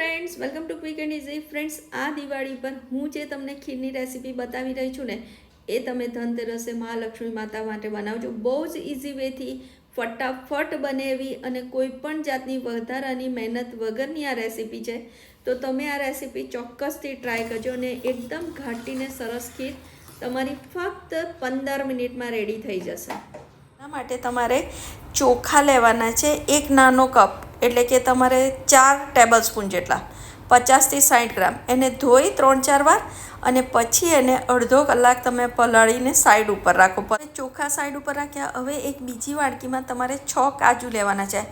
Friends, welcome to quick and easy. Friends, આ દિવાળી પર હું જે તમને ખીરની રેસીપી બતાવી રહી છું ને, એ તમે ધનતેરસે મહાલક્ષ્મી માતા માટે બનાવજો. બહુ જ ઇઝી વેથી ફટાફટ બને એવી અને કોઈ પણ જાતની વધારાની મહેનત વગરની આ રેસીપી છે. તો તમે આ રેસીપી ચોક્કસથી ટ્રાય કરજો અને એકદમ ઘાટીને સરસ ખીર તમારી ફક્ત 15 મિનિટમાં રેડી થઈ જશે. એના માટે તમારે ચોખા લેવાના છે, એક નાનો કપ, એટલે કે તમારે 4 ટેબલ સ્પૂન જેટલા, 50 થી 60 ગ્રામ. એને ધોઈ 3-4 વાર અને પછી એને અડધો કલાક તમે પલાળીને સાઈડ ઉપર રાખો. ચોખા સાઈડ ઉપર રાખ્યા. હવે એક બીજી વાડકીમાં તમારે 6 કાજુ લેવાના છે.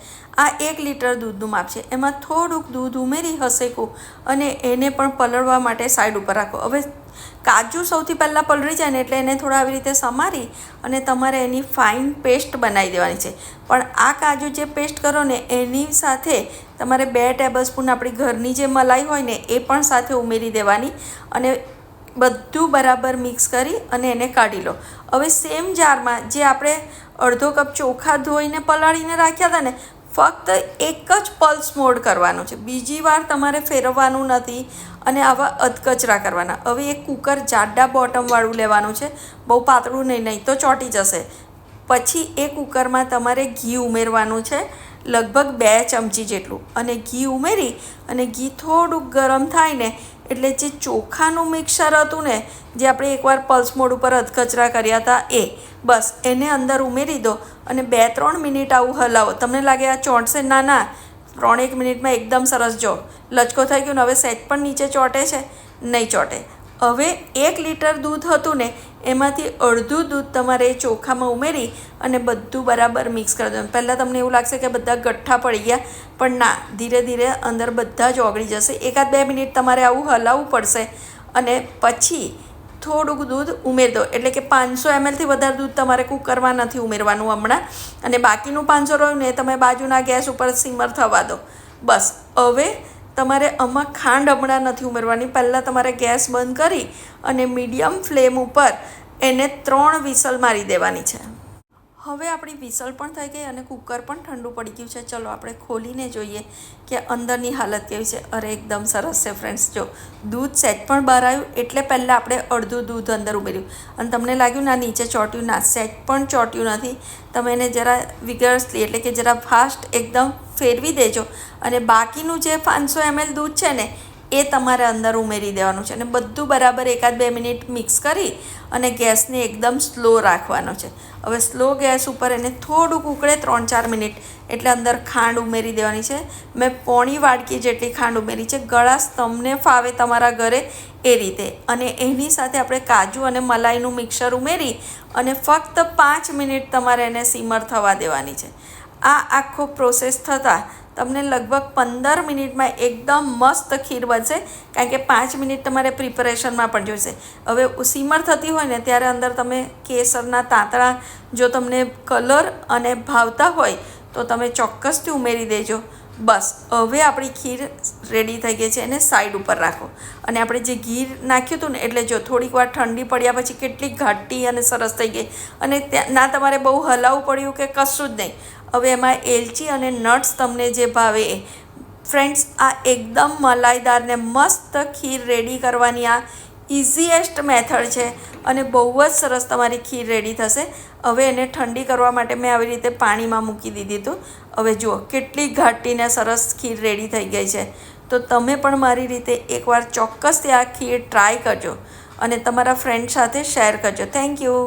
આ 1 લીટર દૂધનું માપ છે. એમાં થોડુંક દૂધ ઉમેરી હસેકું અને એને પણ પલળવા માટે સાઈડ ઉપર રાખો. હવે કાજુ સૌથી પહેલાં પલળી જાય ને એટલે એને થોડા આવી રીતે સમારી અને તમારે એની ફાઇન પેસ્ટ બનાવી દેવાની છે. પણ આ કાજુ જે પેસ્ટ કરો ને એની સાથે તમારે 2 ટેબલ સ્પૂન આપણી ઘરની જે મલાઈ હોય ને એ પણ સાથે ઉમેરી દેવાની અને બધું બરાબર મિક્સ કરી અને એને કાઢી લો. હવે સેમ જારમાં જે આપણે અડધો કપ ચોખા ધોઈને પલાળીને રાખ્યા હતા ને, ફક્ત એક જ પલ્સ મોડ કરવાનું છે. બીજી વાર તમારે ફેરવવાનું નથી અને આવા અધકચરા કરવાના. હવે એક કુકર જાડા બોટમવાળું લેવાનું છે, બહુ પાતળું નહીં તો ચોંટી જશે. પછી એ કુકરમાં તમારે ઘી ઉમેરવાનું છે, લગભગ 2 ચમચી જેટલું. અને ઘી ઉમેરી અને ઘી થોડુંક ગરમ થાય ને એટલે જે ચોખાનું મિક્સર હતું ને, જે આપણે એકવાર પલ્સ મોડ ઉપર અધકચરા કર્યા હતા, એ બસ એને અંદર ઉમેરી દો અને 2-3 મિનિટ આવું હલાવો. તમને લાગે આ ચોંટશે? ના, 3-1 મિનિટમાં એકદમ સરસ. જો લચકો થઈ ગયો ને, હવે સહેજ પણ નીચે ચોંટે છે? નહીં ચોંટે. હવે 1 લીટર દૂધ હતું ને એમાંથી અડધું દૂધ તમારે ચોખામાં ઉમેરી અને બધું બરાબર મિક્સ કરી દો. પહેલાં તમને એવું લાગશે કે બધા ગઠ્ઠા પડી ગયા, પણ ના, ધીરે ધીરે અંદર બધા જ ઓગળી જશે. 1-2 મિનિટ તમારે આવું હલાવવું પડશે અને પછી થોડુંક દૂધ ઉમેરી દો. એટલે કે 500 ml થી વધારે દૂધ તમારે કુકરમાં નથી ઉમેરવાનું હમણાં, અને બાકીનું 500 રહ્યું ને તમે બાજુના ગેસ ઉપર સિમર થવા દો. બસ. હવે તમારે આમાં ખાંડ હમણાં નથી ઉમેરવાની. પહેલાં તમારે ગેસ બંધ કરી અને મીડિયમ ફ્લેમ ઉપર એને 3 વિસલ મારી દેવાની છે. હવે આપણી વિસલ પણ થઈ ગઈ અને કુકર પણ ઠંડુ પડી ગયું છે. ચલો આપણે ખોલીને જોઈએ કે અંદરની હાલત કેવી છે. અરે એકદમ સરસ છે ફ્રેન્ડ્સ. જો દૂધ સહેજ પણ બહાર આવ્યું એટલે પહેલાં આપણે અડધું દૂધ અંદર ઉમેર્યું અને તમને લાગ્યું ના નીચે ચોંટ્યું. ના, સહેજ પણ ચોંટ્યું નથી. તમે એને જરા વિગરસલી એટલે કે જરા ફાસ્ટ એકદમ ફેરવી દેજો અને બાકીનું જે 500 ml દૂધ છે ને એ તમારે અંદર ઉમેરી દેવાનું છે અને બધું બરાબર 1-2 મિનિટ મિક્સ કરી અને ગેસને એકદમ સ્લો રાખવાનો છે. હવે સ્લો ગેસ ઉપર એને થોડુંક ઉકળે 3-4 મિનિટ એટલે અંદર ખાંડ ઉમેરી દેવાની છે. મેં પોણી વાડકી જેટલી ખાંડ ઉમેરી છે. ગળાશ તમને ફાવે તમારા ઘરે એ રીતે. અને એની સાથે આપણે કાજુ અને મલાઈનું મિક્સર ઉમેરી અને ફક્ત 5 મિનિટ તમારે એને સિમર થવા દેવાની છે. આ આખો પ્રોસેસ થતાં તમને લગભગ 15 મિનિટમાં એકદમ મસ્ત ખીર બનશે, કારણ કે 5 મિનિટ તમારે પ્રિપરેશનમાં પણ જોઈશે. હવે સિમર થતી હોય ને ત્યારે અંદર તમે કેસરના તાંતણા, જો તમને કલર અને ભાવતા હોય તો તમે ચોક્કસથી ઉમેરી દેજો. બસ. હવે આપણી ખીર રેડી થઈ ગઈ છે. એને સાઈડ ઉપર રાખો અને આપણે જે ઘી નાખ્યું હતું ને, એટલે જો થોડીક વાર ઠંડી પડ્યા પછી કેટલી ઘાટી અને સરસ થઈ ગઈ. અને ના તમારે બહુ હલાવવું પડ્યું કે કશું જ નહીં. હવે એમાં એલચી અને નટ્સ તમને જે ભાવે એ. ફ્રેન્ડ્સ, આ એકદમ મલાઈદાર ને મસ્ત ખીર રેડી કરવાની આ ઇઝીએસ્ટ મેથડ છે અને બહુ જ સરસ તમારી ખીર રેડી થશે. હવે એને ઠંડી કરવા માટે મેં આવી રીતે પાણીમાં મૂકી દીધી હતું. હવે જુઓ કેટલી ઘાટીને સરસ ખીર રેડી થઈ ગઈ છે. તો તમે પણ મારી રીતે એકવાર ચોક્કસથી આ ખીર ટ્રાય કરજો અને તમારા ફ્રેન્ડ સાથે શેર કરજો. Thank you.